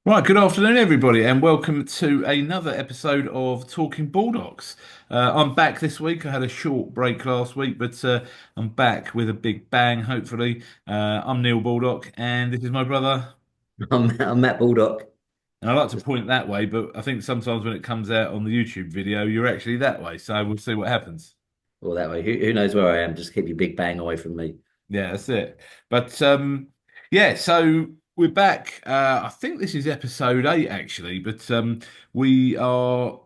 Right, good afternoon, everybody, and welcome to another episode of Talking Baldocks. I'm back this week. I had a short break last week, but I'm back with a big bang, hopefully. I'm Neil Baldock, and this is my brother. I'm Matt Baldock. And I like to point that way, but I think sometimes when it comes out on the YouTube video, you're actually that way. So we'll see what happens. All that way. Who knows where I am? Just keep your big bang away from me. Yeah, that's it. But yeah, so we're back. I think this is episode 8 actually, but we are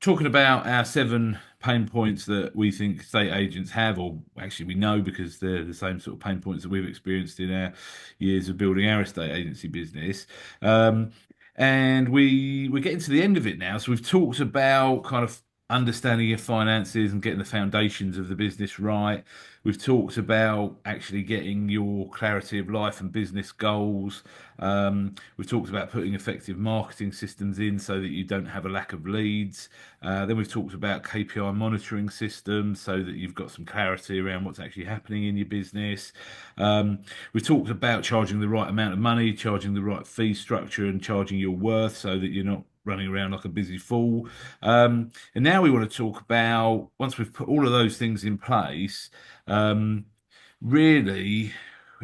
talking about our 7 pain points that we think estate agents have, or actually we know because they're the same sort of pain points that we've experienced in our years of building our estate agency business. Um, and we're getting to the end of it now. So we've talked about kind of understanding your finances and getting the foundations of the business right. We've talked about actually getting your clarity of life and business goals. We've talked about putting effective marketing systems in so that you don't have a lack of leads. Then we've talked about KPI monitoring systems so that you've got some clarity around what's actually happening in your business. Um, we've talked about charging the right amount of money, charging the right fee structure, and charging your worth so that you're not running around like a busy fool. And now we want to talk about once we've put all of those things in place. Um, really,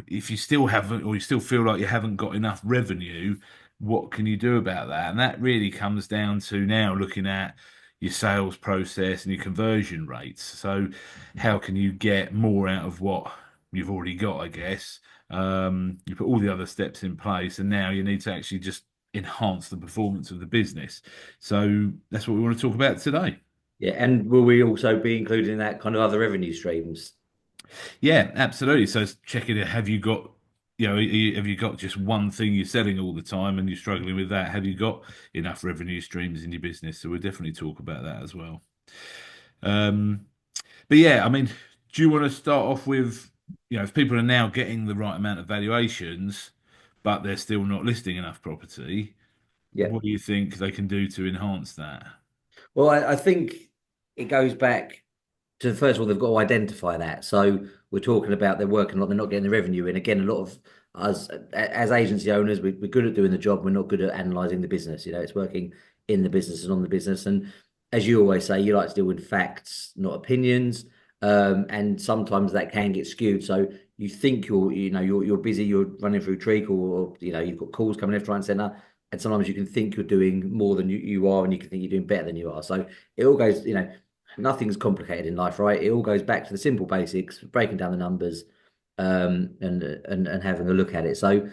if you still haven't, or you still feel like you haven't got enough revenue, what can you do about that? And that really comes down to now looking at your sales process and your conversion rates. So, how can you get more out of what you've already got, I guess? You put all the other steps in place, and now you need to actually just enhance the performance of the business. So, that's what we want to talk about today. Yeah, and will we also be included in that kind of other revenue streams? Yeah, absolutely. So it's checking it. Have you got, have you got just one thing you're selling all the time and you're struggling with that? Have you got enough revenue streams in your business? So we'll definitely talk about that as well. Um, but yeah, I mean, do you want to start off with, if people are now getting the right amount of valuations, but they're still not listing enough property, Yeah. what do you think they can do to enhance that? Well, I think it goes back to first of all, they've got to identify that. So we're talking about they're working a lot, they're not getting the revenue in. Again, a lot of us as agency owners, we're good at doing the job, we're not good at analysing the business. It's working in the business and on the business. And as you always say, you like to deal with facts, not opinions. And sometimes that can get skewed. So you think you're busy, you're running through treacle, or you've got calls coming left, right, and centre. And sometimes you can think you're doing more than you are, and you can think you're doing better than you are. So it all goes, nothing's complicated in life, right? It all goes back to the simple basics, breaking down the numbers, and having a look at it. So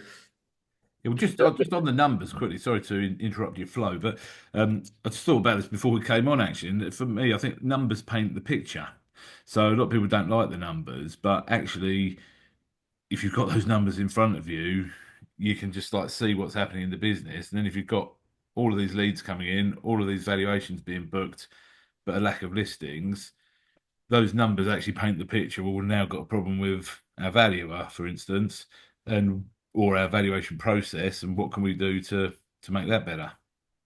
Yeah, well, just on the numbers quickly. Sorry to interrupt your flow, but I just thought about this before we came on. Actually, and for me, I think numbers paint the picture. So a lot of people don't like the numbers, but actually, if you've got those numbers in front of you, you can just like see what's happening in the business. And then if you've got all of these leads coming in, all of these valuations being booked, but a lack of listings, those numbers actually paint the picture. Well, we've now got a problem with our valuer, for instance, and or our valuation process, and what can we do to make that better?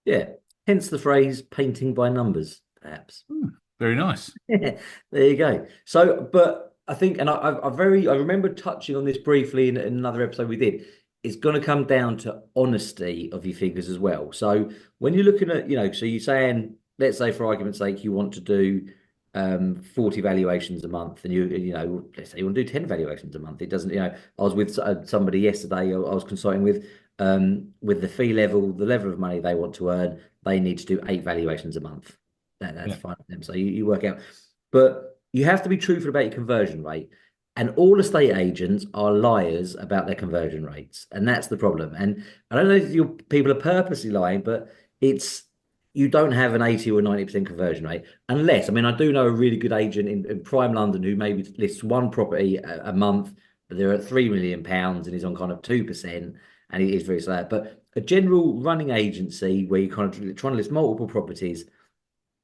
yeah, hence the phrase "painting by numbers," perhaps. Hmm, very nice. There you go. So, but I think, and I remember touching on this briefly in another episode we did. It's going to come down to honesty of your figures as well. So when you're looking at, so you're saying, let's say for argument's sake, you want to do 40 valuations a month, and let's say you want to do 10 valuations a month. It doesn't, I was with somebody yesterday. I was consulting with the fee level, the level of money they want to earn. They need to do 8 valuations a month. That's Yeah, fine for them. So you work out, but you have to be truthful about your conversion rate. And all estate agents are liars about their conversion rates, and that's the problem. And I don't know if you people are purposely lying, but it's you don't have an 80 or 90% conversion rate unless, I mean, I do know a really good agent in prime London who maybe lists one property a month, but they're at £3 million and he's on kind of 2%, and he is very sad. But a general running agency where you're kind of trying to list multiple properties,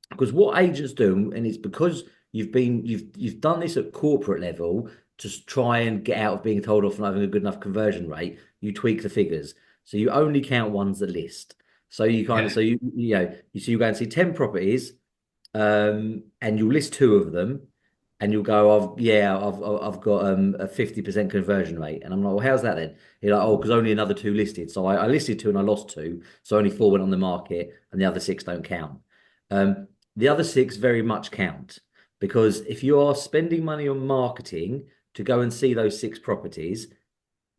because what agents do, and it's because you've done this at corporate level to try and get out of being told off and having a good enough conversion rate, you tweak the figures. So you only count ones that list. So you kind of yeah, so you go and see 10 properties, and you'll list two of them, and you'll go, I've got a 50% conversion rate. And I'm like, well, how's that then? You're like, oh, because only another two listed. So I listed two and I lost two. So only four went on the market and the other six don't count. Um, the other six very much count because if you are spending money on marketing to go and see those six properties,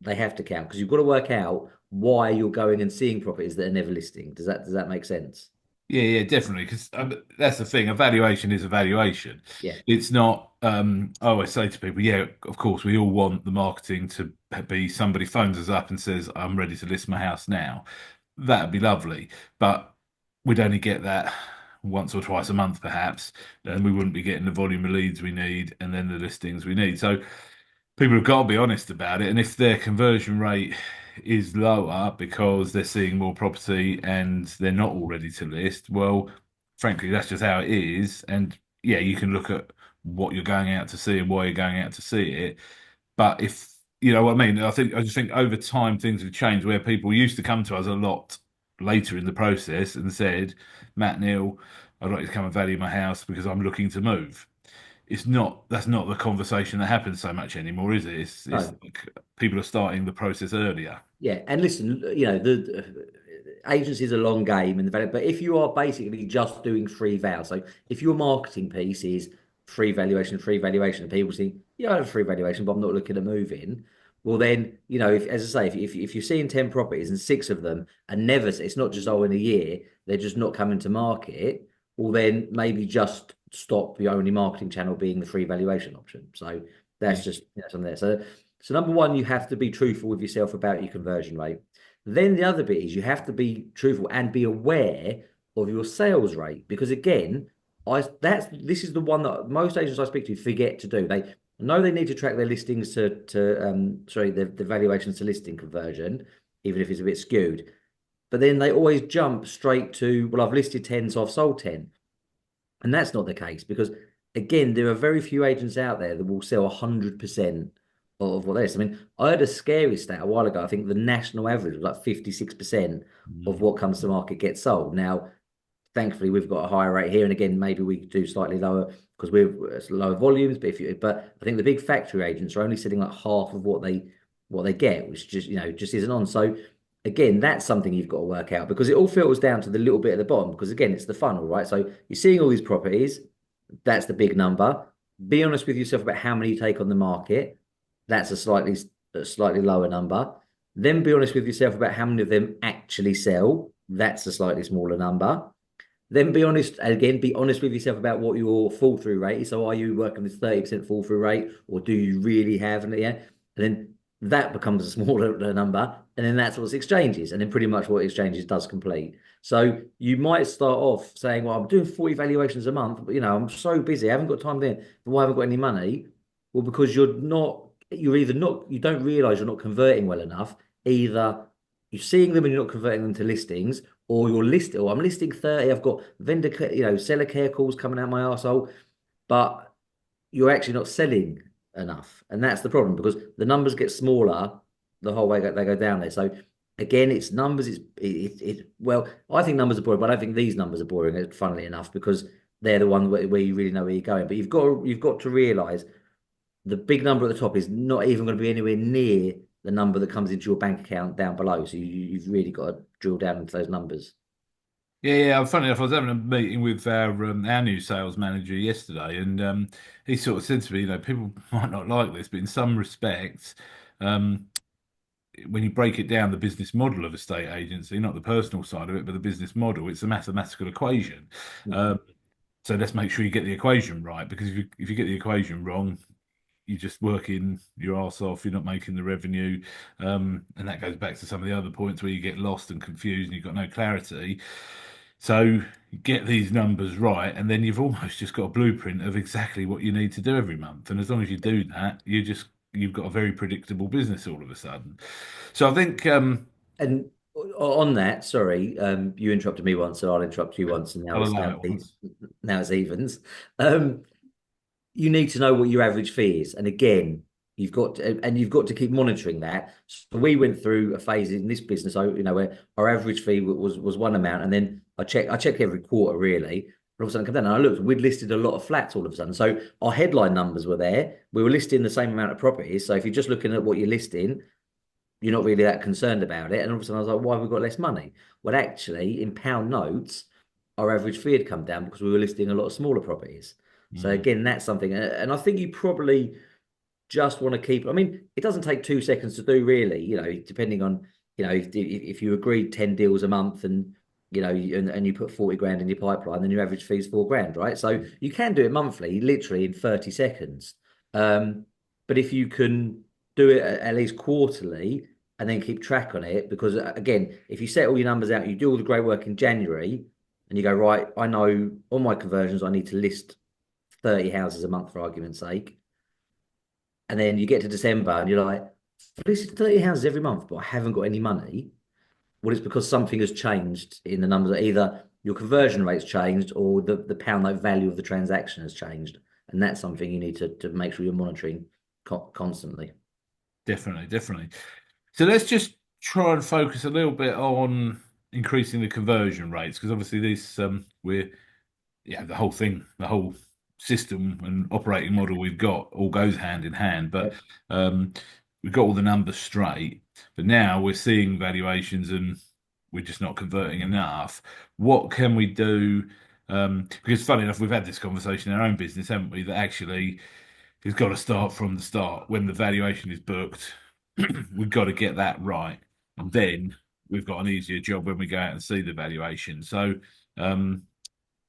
they have to count because you've got to work out why you're going and seeing properties that are never listing. Does that make sense? Yeah, yeah, definitely. Because that's the thing. Evaluation is evaluation. Yeah. It's not. I always say to people, yeah, of course, we all want the marketing to be somebody phones us up and says, "I'm ready to list my house now." That'd be lovely, but we'd only get that once or twice a month, perhaps, and we wouldn't be getting the volume of leads we need and then the listings we need. So people have got to be honest about it. And if their conversion rate is lower because they're seeing more property and they're not all ready to list, well, frankly, that's just how it is. And yeah, you can look at what you're going out to see and why you're going out to see it. But if you know what I mean, I just think over time things have changed where people used to come to us a lot later in the process and said, Matt Neal, I'd like you to come and value my house because I'm looking to move. That's not the conversation that happens so much anymore, is it? It's No. like people are starting the process earlier. Yeah, and listen, the agency is a long game, but if you are basically just doing free val, so if your marketing piece is free valuation, and people think, yeah, I have a free valuation, but I'm not looking to move in. Well, then, if, as I say, if you're seeing 10 properties and six of them are never, it's not just, oh, in a year, they're just not coming to market, well, then maybe just stop your only marketing channel being the free valuation option. So Yeah. that's just, something there. So number one, you have to be truthful with yourself about your conversion rate. Then the other bit is you have to be truthful and be aware of your sales rate because again, this is the one that most agents I speak to forget to do. They know they need to track their listings the valuations to listing conversion, even if it's a bit skewed. But then they always jump straight to, well, I've listed 10, so I've sold 10. And that's not the case because, again, there are very few agents out there that will sell 100% of what they're. I mean, I heard a scary stat a while ago. I think the national average was like 56% of Mm. what comes to market gets sold. Now, thankfully, we've got a higher rate here. And again, maybe we could do slightly lower because it's lower volumes. But I think the big factory agents are only selling like half of what they get, which just isn't on. So again, that's something you've got to work out because it all filters down to the little bit at the bottom because again, it's the funnel, right? So you're seeing all these properties, that's the big number. Be honest with yourself about how many you take on the market. That's a slightly lower number. Then be honest with yourself about how many of them actually sell. That's a slightly smaller number. Then be honest with yourself about what your fall through rate is. So are you working with 30% fall through rate, or do you really have, and yeah? And then that becomes a smaller number, and then that's what's exchanges, and then pretty much what exchanges does complete. So you might start off saying, well, I'm doing 40 valuations a month, but I'm so busy, I haven't got time there, but why I haven't got any money? Well, because you're either not, you don't realize you're not converting well enough, either you're seeing them and you're not converting them to listings, or I'm listing 30, I've got seller care calls coming out my arsehole, but you're actually not selling enough. And that's the problem because the numbers get smaller the whole way they go down there. So again, it's numbers, well, I think numbers are boring, but I don't think these numbers are boring, funnily enough, because they're the one where you really know where you're going. But you've got to realize the big number at the top is not even going to be anywhere near the number that comes into your bank account down below. So you've really got to drill down into those numbers. Yeah, yeah. Funny enough, I was having a meeting with our new sales manager yesterday, and he sort of said to me, people might not like this, but in some respects, um, when you break it down, the business model of a state agency, not the personal side of it, but the business model, it's a mathematical equation. Mhm. Um, so let's make sure you get the equation right, because if you get the equation wrong, you're just working your arse off, you're not making the revenue. And that goes back to some of the other points where you get lost and confused and you've got no clarity. So you get these numbers right, and then you've almost just got a blueprint of exactly what you need to do every month. And as long as you do that, you've got a very predictable business all of a sudden. So I think And on that, sorry, you interrupted me once, so I'll interrupt you once, and now I'll it's allow now it once. now it's evens. Um, you need to know what your average fee is, and again, you've got to keep monitoring that. So we went through a phase in this business, where our average fee was one amount, and then I check every quarter really, all of a sudden come down. And I looked, we'd listed a lot of flats all of a sudden. So our headline numbers were there. We were listing the same amount of properties. So if you're just looking at what you're listing, you're not really that concerned about it. And all of a sudden I was like, why have we got less money? Well, actually, in pound notes, our average fee had come down because we were listing a lot of smaller properties. So Mm, again, that's something. And I think you probably just want to keep. I mean, it doesn't take 2 seconds to do, really. Depending on if you agreed 10 deals a month, and and you put 40 grand in your pipeline, then your average fee is 4 grand, right? So you can do it monthly, literally in 30 seconds. Um, but if you can do it at least quarterly and then keep track on it, because again, if you set all your numbers out, you do all the great work in January, and you go, right, I know on my conversions I need to list 30 houses a month for argument's sake. And then you get to December and you're like, this is 30 houses every month, but I haven't got any money. Well, it's because something has changed in the numbers. Either your conversion rate's changed or the pound note value of the transaction has changed. And that's something you need to make sure you're monitoring constantly. definitely, definitely. So let's just try and focus a little bit on increasing the conversion rates because obviously this we're yeah, the whole thing, the whole system and operating model we've got all goes hand in hand. But Yep. um, we've got all the numbers straight. But now we're seeing valuations and we're just not converting enough. What can we do? Because funny enough, we've had this conversation in our own business, haven't we? That actually it's got to start from the start. When the valuation is booked, we've got to get that right. And then we've got an easier job when we go out and see the valuation. So,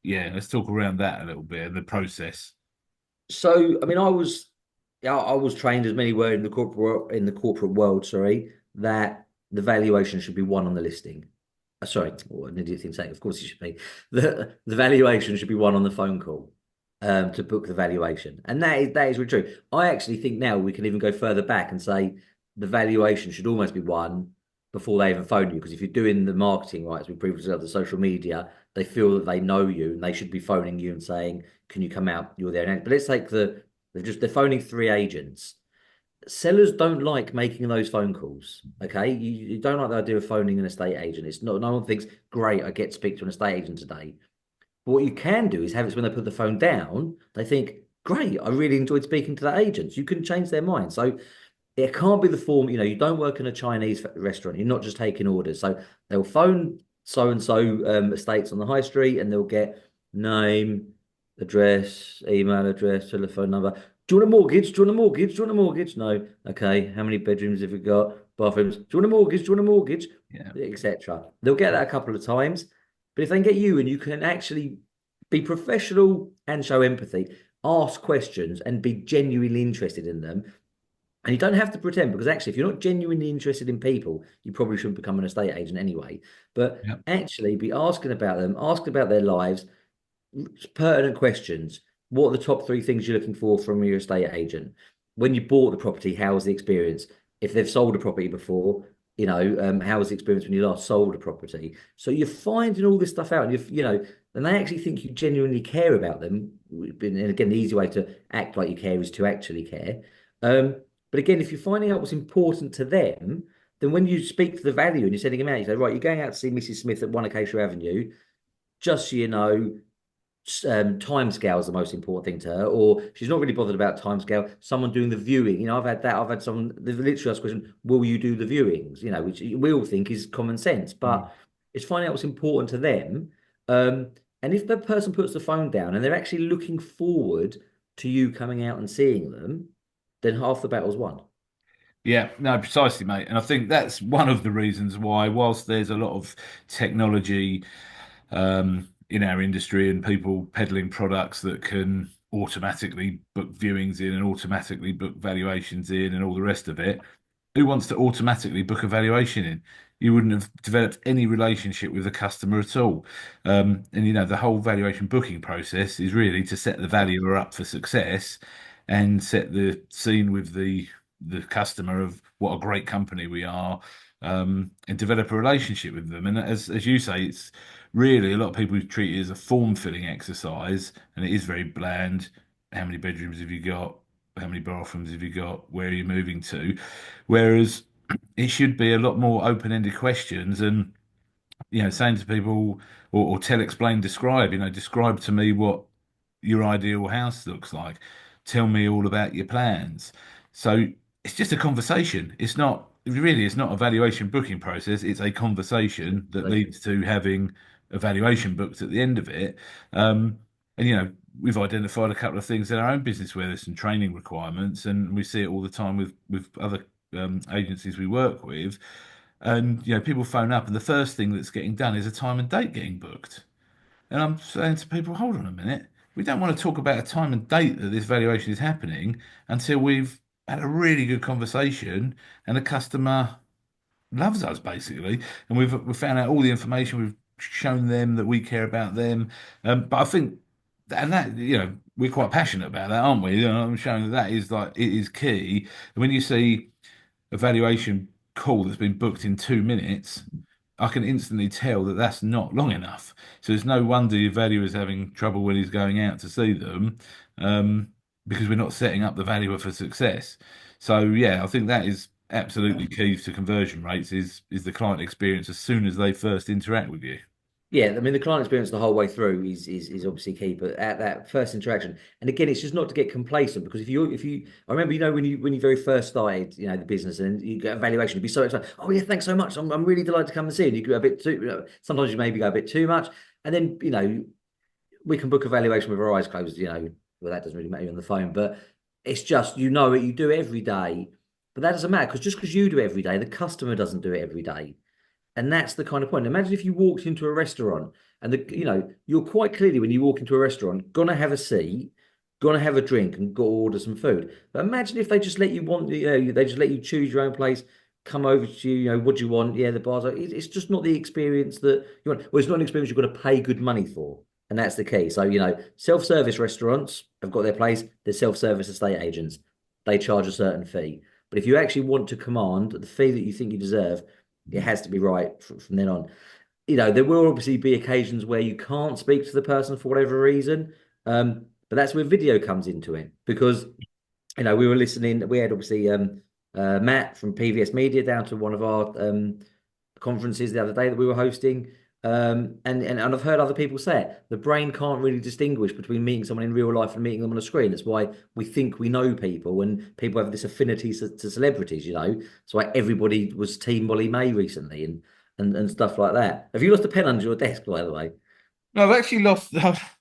yeah, let's talk around that a little bit and the process. So, I mean, I was trained, as many were in the corporate world, sorry, that the valuation should be one on the listing. Sorry, what an idiot thing saying. Of course, it should be. The valuation should be one on the phone call, to book the valuation, and that is really true. I actually think now we can even go further back and say the valuation should almost be one before they even phone you, because if you're doing the marketing right, as we previously said, the social media, they feel that they know you and they should be phoning you and saying, "Can you come out? You're there now." But let's take they're phoning three agents. Sellers don't like making those phone calls. Okay, you don't like the idea of phoning an estate agent. It's not. No one thinks, "Great, I get to speak to an estate agent today." But what you can do is have it when they put the phone down, they think, "Great, I really enjoyed speaking to that agent." You can change their mind. So it can't be the form. You don't work in a Chinese restaurant. You're not just taking orders. So they'll phone so and so estates on the high street, and they'll get name, address, email address, telephone number. Do you want a mortgage? Do you want a mortgage? Do you want a mortgage? No. Okay. How many bedrooms have you got? Bathrooms? Do you want a mortgage? Do you want a mortgage? Yeah. Etc. They'll get that a couple of times, but if they can get you and you can actually be professional and show empathy, ask questions and be genuinely interested in them, and you don't have to pretend, because actually, if you're not genuinely interested in people, you probably shouldn't become an estate agent anyway. But Yeah. actually, be asking about them, asking about their lives, pertinent questions. What are the top three things you're looking for from your estate agent? When you bought the property, how was the experience? If they've sold a property before, how was the experience when you last sold a property? So you're finding all this stuff out, and and they actually think you genuinely care about them. And again, the easy way to act like you care is to actually care. Um, but again, if you're finding out what's important to them, then when you speak to the value and you're sending them out, you say, right, you're going out to see Mrs. Smith at 1 Acacia Avenue. Just so you know, time scale is the most important thing to her, or she's not really bothered about time scale. Someone doing the viewing, I've had that. I've had someone, they've literally asked the question, will you do the viewings? Which we all think is common sense, Mm. but it's finding out what's important to them. Um, and if the person puts the phone down and they're actually looking forward to you coming out and seeing them, then half the battle's won. Yeah, no, precisely, mate. And I think that's one of the reasons why, whilst there's a lot of technology in our industry and people peddling products that can automatically book viewings in and automatically book valuations in and all the rest of it, who wants to automatically book a valuation in? You wouldn't have developed any relationship with the customer at all. And the whole valuation booking process is really to set the valuer up for success and set the scene with the customer of what a great company we are, and develop a relationship with them. And as you say, it's really a lot of people treat it as a form filling exercise, and it is very bland. How many bedrooms have you got? How many bathrooms have you got? Where are you moving to? Whereas it should be a lot more open-ended questions and saying to people, or tell, explain, describe, describe to me what your ideal house looks like. Tell me all about your plans. So it's just a conversation. It's not a valuation booking process. It's a conversation that leads to having a valuation booked at the end of it. Um, and we've identified a couple of things in our own business where there's some training requirements, and we see it all the time with other agencies we work with. And people phone up, and the first thing that's getting done is a time and date getting booked. And I'm saying to people, hold on a minute. We don't want to talk about a time and date that this valuation is happening until we've had a really good conversation and the customer loves us, basically. And we've found out all the information. We've shown them that we care about them. But I think, and that, we're quite passionate about that, aren't we? I'm showing that is like, it is key. And when you see a valuation call that's been booked in 2 minutes, I can instantly tell that that's not long enough. So it's no wonder your valuer is having trouble when he's going out to see them, um, because we're not setting up the valuer for success. So yeah, I think that is absolutely key to conversion rates is the client experience as soon as they first interact with you. Yeah, I mean the client experience the whole way through is obviously key, but at that first interaction, and again, it's just not to get complacent because if you, I remember when you very first started the business and you get a valuation, you'd be so excited. Oh yeah, thanks so much. I'm really delighted to come and see. And you go a bit too. Sometimes you maybe go a bit too much, and then we can book a valuation with our eyes closed. Well that doesn't really matter on the phone, but it's just it, you do it every day, but that doesn't matter because just because you do it every day, the customer doesn't do it every day. And that's the kind of point. Imagine if you walked into a restaurant and you're quite clearly when you walk into a restaurant, gonna have a seat, gonna have a drink and go order some food. But imagine if they just let you they just let you choose your own place, come over to you, what do you want? Yeah, the bars. It's just not the experience that you want. Well, it's not an experience you've got to pay good money for. And that's the key. So, self-service restaurants have got their place. There's self-service estate agents. They charge a certain fee. But if you actually want to command the fee that you think you deserve, it has to be right from then on. There will obviously be occasions where you can't speak to the person for whatever reason. But that's where video comes into it because, we were listening. We had obviously Matt from PVS Media down to one of our conferences the other day that we were hosting. And I've heard other people say it. The brain can't really distinguish between meeting someone in real life and meeting them on a screen. That's why we think we know people, and people have this affinity to celebrities. That's why everybody was Team Molly May recently, and stuff like that. Have you lost a pen under your desk, by the way? No, I've actually lost.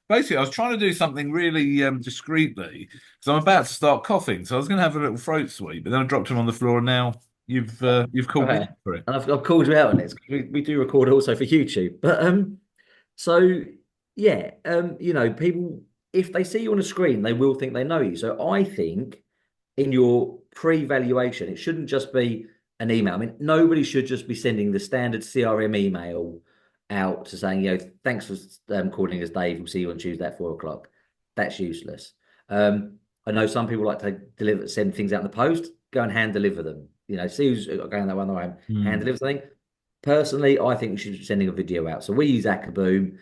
Basically, I was trying to do something really discreetly because I'm about to start coughing. So I was going to have a little throat sweep, but then I dropped him on the floor, and now you've called me Okay. out for it. And I've called you out on this because we do record also for YouTube. But so yeah, people if they see you on a screen, they will think they know you. So I think in your pre-valuation, it shouldn't just be an email. I mean, nobody should just be sending the standard CRM email out to saying, thanks for calling us, Dave. We'll see you on Tuesday at 4 o'clock. That's useless. I know some people like to send things out in the post. Go and hand deliver them. See who's going that one way. Hand Hmm. deliver something. Personally, I think you should be sending a video out. So we use Ackerboom,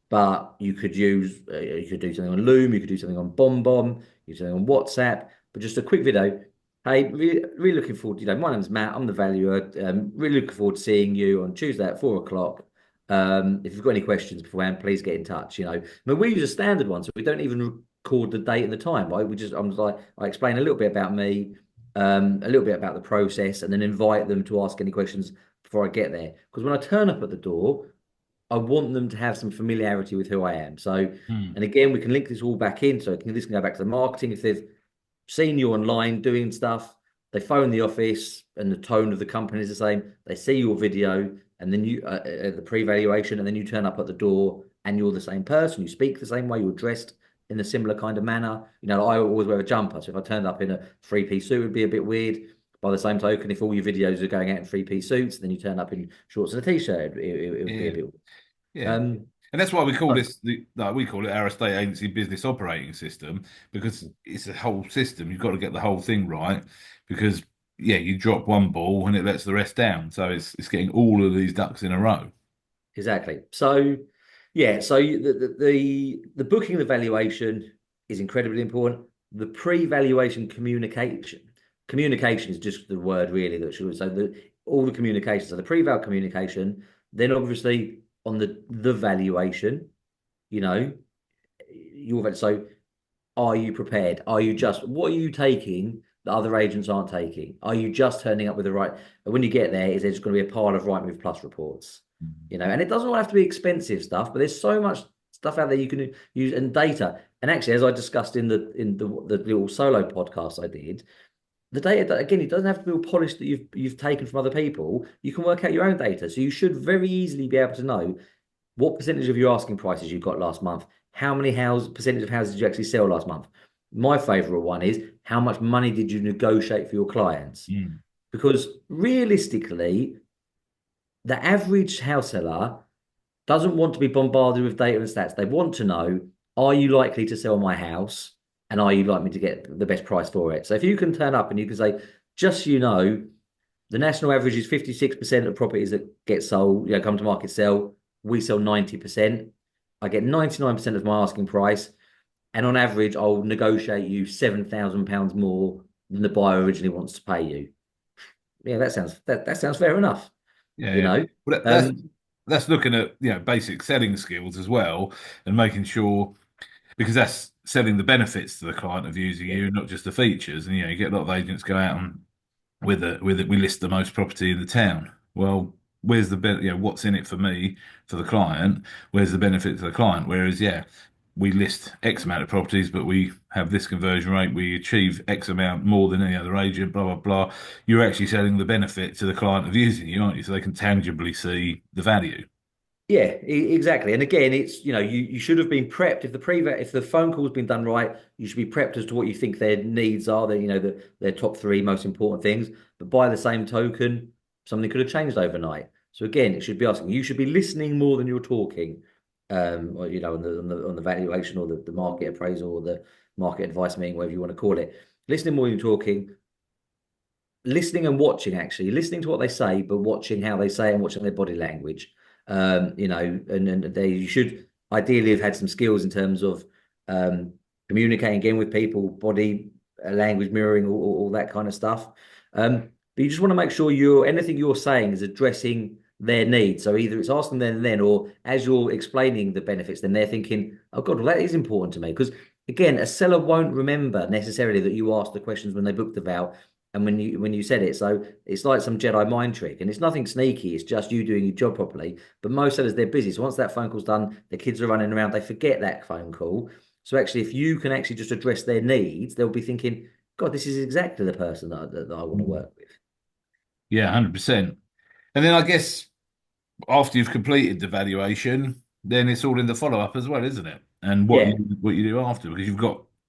but you could do something on Loom, you could do something on BombBomb, you could do something on WhatsApp, but just a quick video. Hey, really, really looking forward. My name's Matt. I'm the valuer. Really looking forward to seeing you on Tuesday at 4 o'clock. If you've got any questions beforehand, please get in touch. I mean, we use a standard one, so we don't even record the date and the time. Right? I'm just like, I explain a little bit about me, a little bit about the process, and then invite them to ask any questions before I get there. Because when I turn up at the door, I want them to have some familiarity with who I am. So, Hmm. and again, we can link this all back in. So this can go back to the marketing. If they've seen you online doing stuff, they phone the office and the tone of the company is the same. They see your video and then the pre-valuation, and then you turn up at the door and you're the same person. You speak the same way. You're dressed in a similar kind of manner. I always wear a jumper. So if I turned up in a three-piece suit, it would be a bit weird. By the same token, if all your videos are going out in three-piece suits, then you turn up in shorts and a t-shirt, it would be a Yeah, bit. yeah, Um, and that's why we call but this like we call it our estate agency business operating system because it's a whole system. You've got to get the whole thing right because yeah, you drop one ball and it lets the rest down. So it's getting all of these ducks in a row. exactly. So, yeah. So the booking and the valuation is incredibly important. The pre-valuation communication is just the word really that should. So all the communication. So the pre-val communication, Then obviously on the valuation, you know, so are you prepared? Are you just what are you taking that other agents aren't taking? Are you just turning up with the right? And when you get there, is there just going to be a pile of Rightmove Plus reports? And it doesn't all have to be expensive stuff, but there's so much stuff out there you can use and data. And actually, as I discussed in the little solo podcast I did, the data that again, it doesn't have to be all polished that you've taken from other people. You can work out your own data. So you should very easily be able to know what percentage of your asking prices you got last month, how many percentage of houses did you actually sell last month. My favorite one is how much money did you negotiate for your clients? Mm. Because realistically, the average house seller doesn't want to be bombarded with data and stats. They want to know, are you likely to sell my house? And are you likely to get the best price for it? So if you can turn up and you can say, just so you know, the national average is 56% of properties that get sold, come to market sell. We sell 90%. I get 99% of my asking price. And on average, I'll negotiate you £7,000 more than the buyer originally wants to pay you. Yeah, that sounds fair enough, Yeah, you yeah. know. Well, Um, that's looking at basic selling skills as well, and making sure because that's selling the benefits to the client of using yeah. you, not just the features. And you get a lot of agents go out and with it, we list the most property in the town. Well, where's the what's in it for me, for the client? Where's the benefit to the client? Whereas, we list X amount of properties, but we have this conversion rate, we achieve X amount more than any other agent, blah, blah, blah. You're actually selling the benefit to the client of using you, aren't you? So they can tangibly see the value. Yeah, exactly. And again, it's you should have been prepped if the phone call's been done right, you should be prepped as to what you think their needs are, their top three most important things. But by the same token, something could have changed overnight. So again, it should be asking, you should be listening more than you're talking, or on the valuation or the market appraisal or the market advice meeting, whatever you want to call it. Listening more than you're talking, listening and watching actually listening to what they say but watching how they say and watching their body language, and they you should ideally have had some skills in terms of communicating again with people, body language mirroring, all that kind of stuff. But you just want to make sure anything you're saying is addressing their needs. So either it's asking them then, or as you're explaining the benefits, then they're thinking, oh god, well that is important to me. Because again, a seller won't remember necessarily that you asked the questions when they booked the vow and when you said it. So it's like some Jedi mind trick, and it's nothing sneaky. It's just you doing your job properly. But most sellers, they're busy. So once that phone call's done, the kids are running around. They forget that phone call. So actually, if you can actually just address their needs, they'll be thinking, "God, this is exactly the person that I want to Mm. work with." Yeah, 100%. And then I guess after you've completed the valuation, then it's all in the follow up as well, isn't it? And Yeah. what you do after, because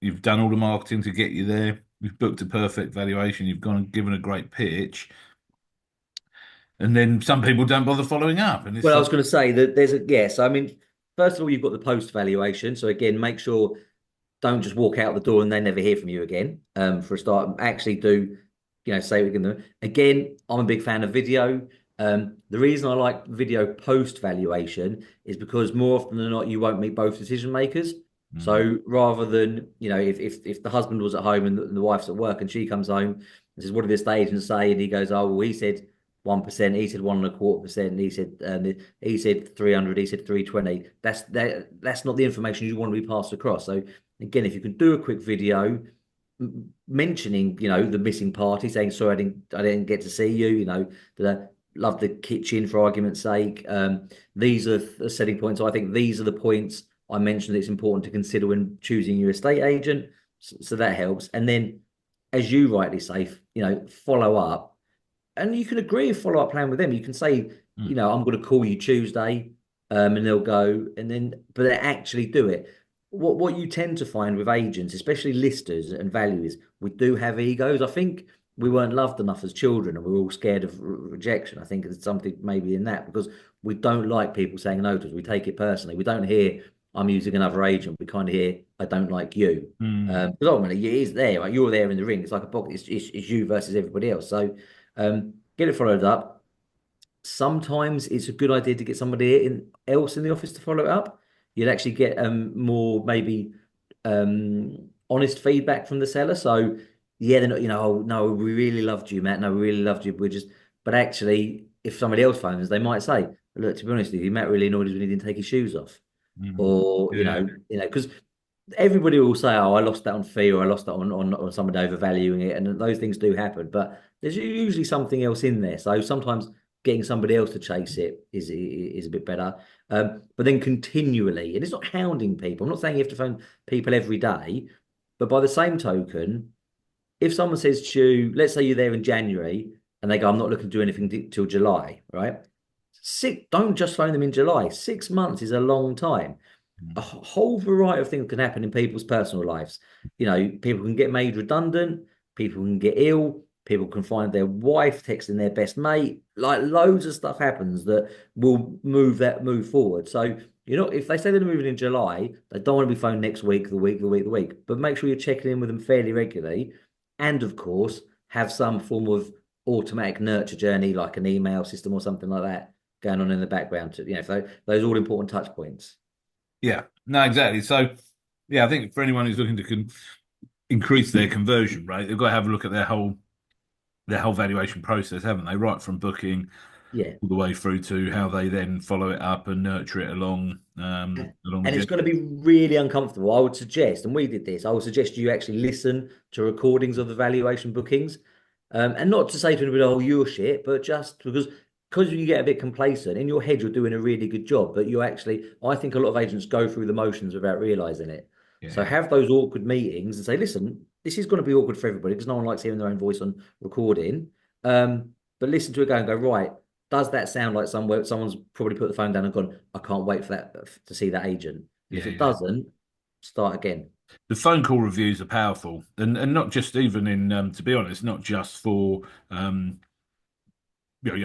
you've done all the marketing to get you there. You've booked a perfect valuation. You've gone and given a great pitch, and then some people don't bother following up, and it's Well, I like, was going to say that there's a yes. I mean, first of all, you've got the post valuation. So again, make sure don't just walk out the door and they never hear from you again. For a start, actually do, say we can. Again, I'm a big fan of video. The reason I like video post valuation is because more often than not, you won't meet both decision makers. mm, So rather than, if the husband was at home and the wife's at work and she comes home and says, "What did this agent say?" and he goes, "Oh, well, he said 1%, he said 1.25%, and he said 300, he said 320." That's not the information you want to be passed across. So again, if you can do a quick video mentioning, the missing party, saying, "Sorry, I didn't get to see you, that I love the kitchen for argument's sake. These are the setting points. I think these are the points I mentioned it's important to consider when choosing your estate agent." So that helps. And then, as you rightly say, follow up, and you can agree a follow-up plan with them. You can say, mm, I'm going to call you Tuesday, and they'll go, and then, but they actually do it. What you tend to find with agents, especially listers and valuers, we do have egos. I think we weren't loved enough as children, and we were all scared of rejection. I think there's something maybe in that because we don't like people saying no to us. We take it personally. We don't hear, "I'm using another agent." We kind of hear, "I don't like you." mm. Because ultimately, it is there. Right? You're there in the ring. It's like a box. It's you versus everybody else. So get it followed up. Sometimes it's a good idea to get somebody else in the office to follow it up. You'd actually get more maybe honest feedback from the seller. So yeah, they're not, "Oh no, we really loved you, Matt. No, we really loved you. We're just," but actually, if somebody else phones, they might say, look, to be honest with you, Matt really annoyed us when he didn't take his shoes off. Mm. Or, Yeah, because everybody will say, "Oh, I lost that on fee, or I lost that on someone overvaluing it," and those things do happen. But there's usually something else in there. So sometimes getting somebody else to chase it is a bit better. But then continually, and it's not hounding people. I'm not saying you have to phone people every day, but by the same token, if someone says to you, let's say you're there in January and they go, "I'm not looking to do anything till July," right? Don't just phone them in July. 6 months is a long time. A whole variety of things can happen in people's personal lives. People can get made redundant, people can get ill, people can find their wife texting their best mate. Like loads of stuff happens that will move forward. So, if they say they're moving in July, they don't want to be phoned next week, the week, the week, the week. But make sure you're checking in with them fairly regularly. And of course, have some form of automatic nurture journey, like an email system or something like that, going on in the background to, so those all important touch points. yeah, no, exactly. So, yeah, I think for anyone who's looking to increase their conversion rate, they've got to have a look at their whole valuation process, haven't they? Right from booking Yeah. all the way through to how they then follow it up and nurture it along the And it's journey. going to be really uncomfortable. I would suggest, and we did this, I would suggest you actually listen to recordings of the valuation bookings. And not to say to anybody, "Oh, you're shit," but just because you get a bit complacent in your head, you're doing a really good job. But I think a lot of agents go through the motions without realizing it. So Yeah, have those awkward meetings and say, "Listen, this is going to be awkward for everybody because no one likes hearing their own voice on recording." But listen to it go and go, right, does that sound like somewhere someone's probably put the phone down and gone, "I can't wait for that to see that agent." And if yeah, it yeah. doesn't, start again. The phone call reviews are powerful, and not just even in to be honest, not just for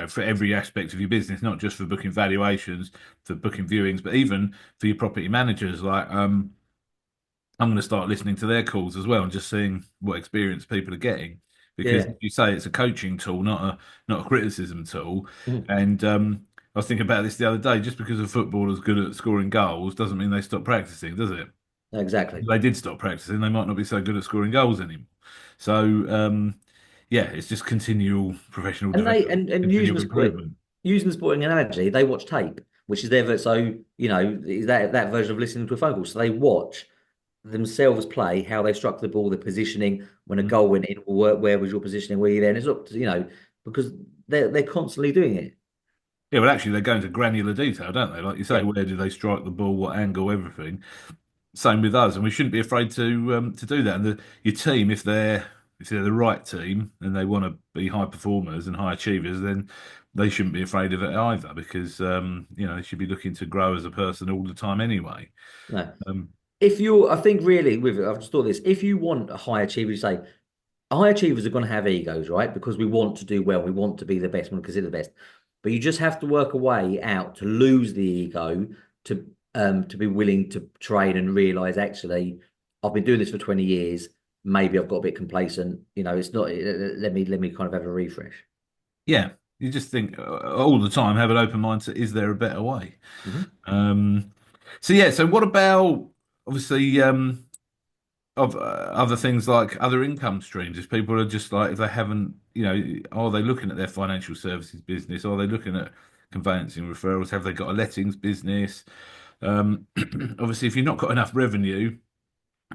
for every aspect of your business, not just for booking valuations, for booking viewings, but even for your property managers. Like, I'm going to start listening to their calls as well and just seeing what experience people are getting. Because Yeah. you say it's a coaching tool, not a criticism tool. Mhm. And I was thinking about this the other day. Just because a footballer's good at scoring goals doesn't mean they stop practicing, does it? Exactly. If they did stop practicing, they might not be so good at scoring goals anymore. So yeah, it's just continual professional And they development, and continual improvement. using the sporting analogy, they watch tape, which is so that version of listening to a phone call. So they watch themselves play, how they struck the ball, the positioning when a goal went in, where was your positioning, where you there, and it's up to, because they're constantly doing it. Yeah, well, actually, they go into granular detail, don't they? Like you say, Yeah, where did they strike the ball, what angle, everything. Same with us, and we shouldn't be afraid to do that. And your team, if they're the right team and they want to be high performers and high achievers, then they shouldn't be afraid of it either, because they should be looking to grow as a person all the time anyway. no. Um, If you, I think really with it, I've just thought this. If you want a high achiever, you say high achievers are going to have egos, right? Because we want to do well, we want to be the best, we want to consider the best. But you just have to work a way out to lose the ego to be willing to train and realize actually I've been doing this for 20 years. Maybe I've got a bit complacent. It's not. Let me kind of have a refresh. yeah, you just think all the time, have an open mind to, is there a better way? Mhm. Um, so yeah, so what about obviously of other things like other income streams? If people are just like, if they haven't, are they looking at their financial services business? Are they looking at conveyancing referrals? Have they got a lettings business? Um, Obviously, if you've not got enough revenue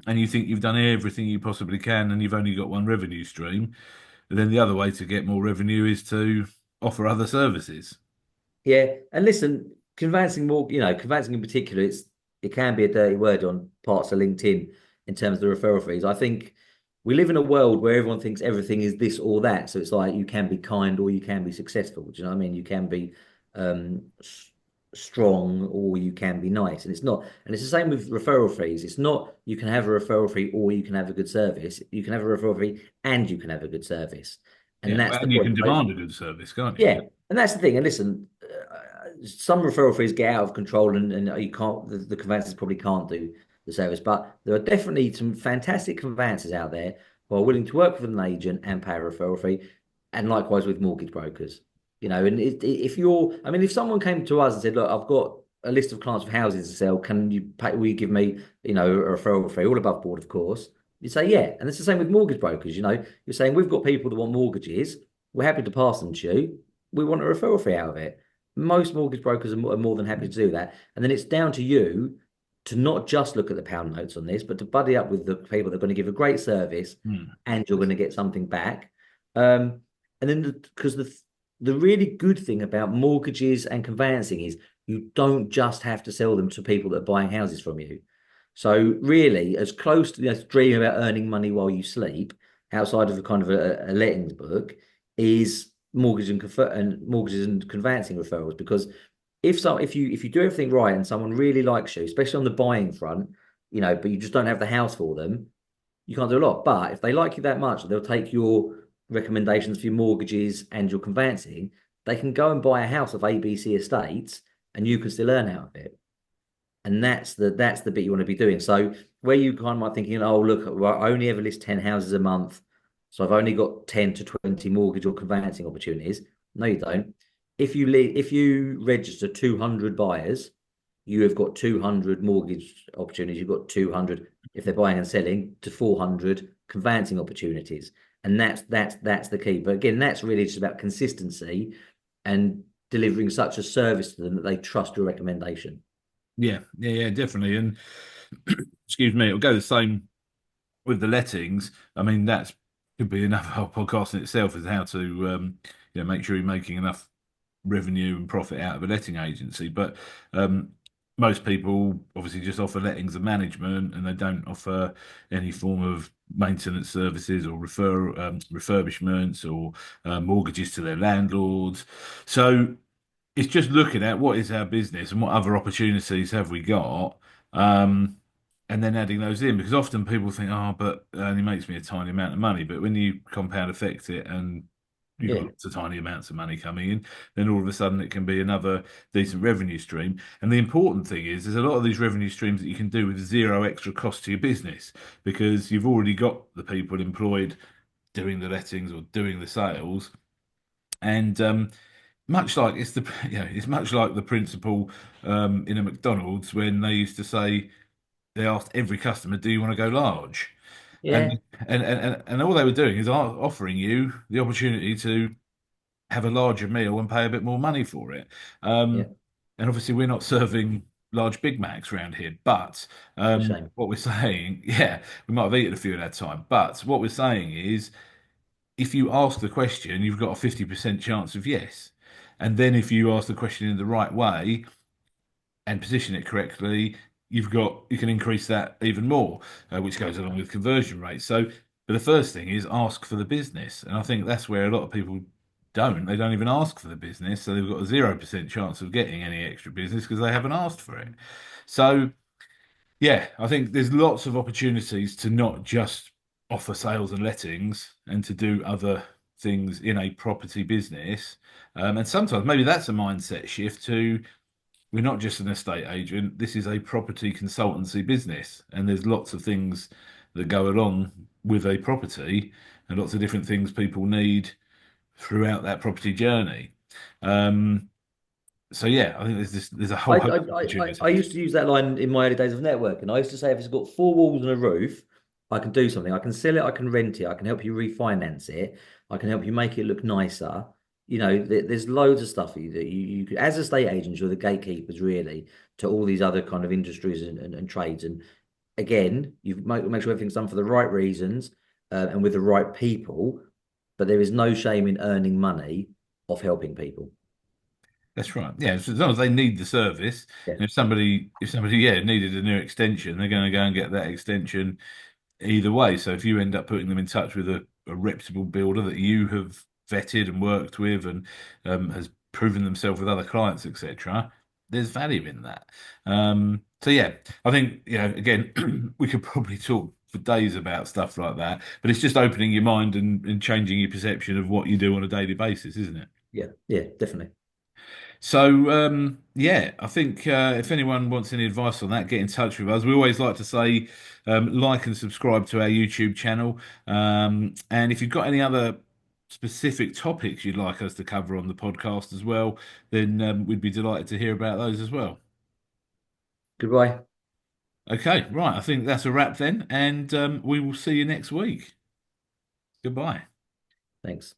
and you think you've done everything you possibly can and you've only got one revenue stream, then the other way to get more revenue is to offer other services. Yeah, and listen, conveyancing in particular, it can be a dirty word on parts of LinkedIn in terms of the referral fees. I think we live in a world where everyone thinks everything is this or that. So it's like you can be kind or you can be successful. Do you know what I mean? You can be um, strong or you can be nice, and it's not. And it's the same with referral fees. It's not you can have a referral fee or you can have a good service. You can have a referral fee and you can have a good service, and Yeah, that's well, the and you point. can demand a good service, can't you? Yeah, and that's the thing. And listen, some referral fees get out of control, and you can't. The conveyancers probably can't do the service, but there are definitely some fantastic conveyancers out there who are willing to work with an agent and pay a referral fee, and likewise with mortgage brokers. And if I mean, if someone came to us and said, "Look, I've got a list of clients of houses to sell. Can you pay? Will you give me, a referral fee, all above board, of course?" You say, "Yeah," and it's the same with mortgage brokers. You're saying we've got people that want mortgages. We're happy to pass them to you. We want a referral fee out of it. most mortgage brokers are more than happy to do that. And then it's down to you to not just look at the pound notes on this, but to buddy up with the people that are going to give a great service Hmm. and you're going to get something back. Um, and then because the really good thing about mortgages and conveyancing is you don't just have to sell them to people that are buying houses from you. So really, as close to dreaming about earning money while you sleep, outside of a kind of a lettings book, is mortgages and conveyancing referrals. Because if you do everything right and someone really likes you, especially on the buying front, but you just don't have the house for them, you can't do a lot. But if they like you that much, they'll take your recommendations for your mortgages and your conveyancing. They can go and buy a house of ABC estates, and you can still earn out of it. And that's the bit you want to be doing. So where you kind of might thinking, oh look, well, I only ever list 10 houses a month, so I've only got 10 to 20 mortgage or conveyancing opportunities. No, you don't. If you register 200 buyers, you have got 200 mortgage opportunities. You've got 200 if they're buying and selling to 400 conveyancing opportunities. And that's the key. But again, that's really just about consistency and delivering such a service to them that they trust your recommendation. Yeah, yeah, yeah, definitely. And excuse me, it'll go the same with the lettings. I mean, that's could be another whole podcast in itself is how to make sure you're making enough revenue and profit out of a letting agency. But um, most people obviously just offer lettings and management, and they don't offer any form of maintenance services or refurbishments or mortgages to their landlords. So it's just looking at what is our business and what other opportunities have we got, um, and then adding those in because often people think, oh, but it only makes me a tiny amount of money. But when you compound effect it and you've got Yeah. lots of tiny amounts of money coming in, then all of a sudden it can be another decent revenue stream. And the important thing is, there's a lot of these revenue streams that you can do with zero extra cost to your business because you've already got the people employed doing the lettings or doing the sales. And much like it's the it's much like the principle in a McDonald's when they used to say they asked every customer, "Do you want to go large?" Yeah. And and all they were doing is offering you the opportunity to have a larger meal and pay a bit more money for it. Yeah. And obviously, we're not serving large Big Macs around here, but It's a shame. what we're saying, yeah, we might have eaten a few at that time, but what we're saying is if you ask the question, you've got a 50% chance of yes. And then if you ask the question in the right way and position it correctly, you can increase that even more, which goes along with conversion rates. So, but the first thing is ask for the business. And I think that's where a lot of people don't. They don't even ask for the business. So they've got a 0% chance of getting any extra business because they haven't asked for it. So yeah, I think there's lots of opportunities to not just offer sales and lettings and to do other things in a property business. And sometimes maybe that's a mindset shift to we're not just an estate agent, this is a property consultancy business. And there's lots of things that go along with a property and lots of different things people need throughout that property journey. Um, so yeah, I think there's a I, whole host of I, I opportunities. used to use that line in my early days of networking. I used to say, if it's got four walls and a roof, I can do something. I can sell it, I can rent it, I can help you refinance it, I can help you make it look nicer. There's loads of stuff that you could, as estate agents, you're the gatekeepers really to all these other kind of industries and trades. And again, you make sure everything's done for the right reasons and with the right people. But there is no shame in earning money off helping people. That's right. Yeah, so as long as they need the service, Yeah, and if somebody needed a new extension, they're going to go and get that extension either way. So if you end up putting them in touch with a reputable builder that you have vetted and worked with and has proven themselves with other clients, etc., there's value in that. So yeah, I think again, we could probably talk for days about stuff like that, but it's just opening your mind and changing your perception of what you do on a daily basis, isn't it? yeah, yeah, definitely. So yeah, I think if anyone wants any advice on that, get in touch with us. We always like to say like and subscribe to our YouTube channel. And if you've got any other specific topics you'd like us to cover on the podcast as well, then we'd be delighted to hear about those as well. Goodbye. Okay, right. I think that's a wrap then, and we will see you next week. Goodbye. Thanks.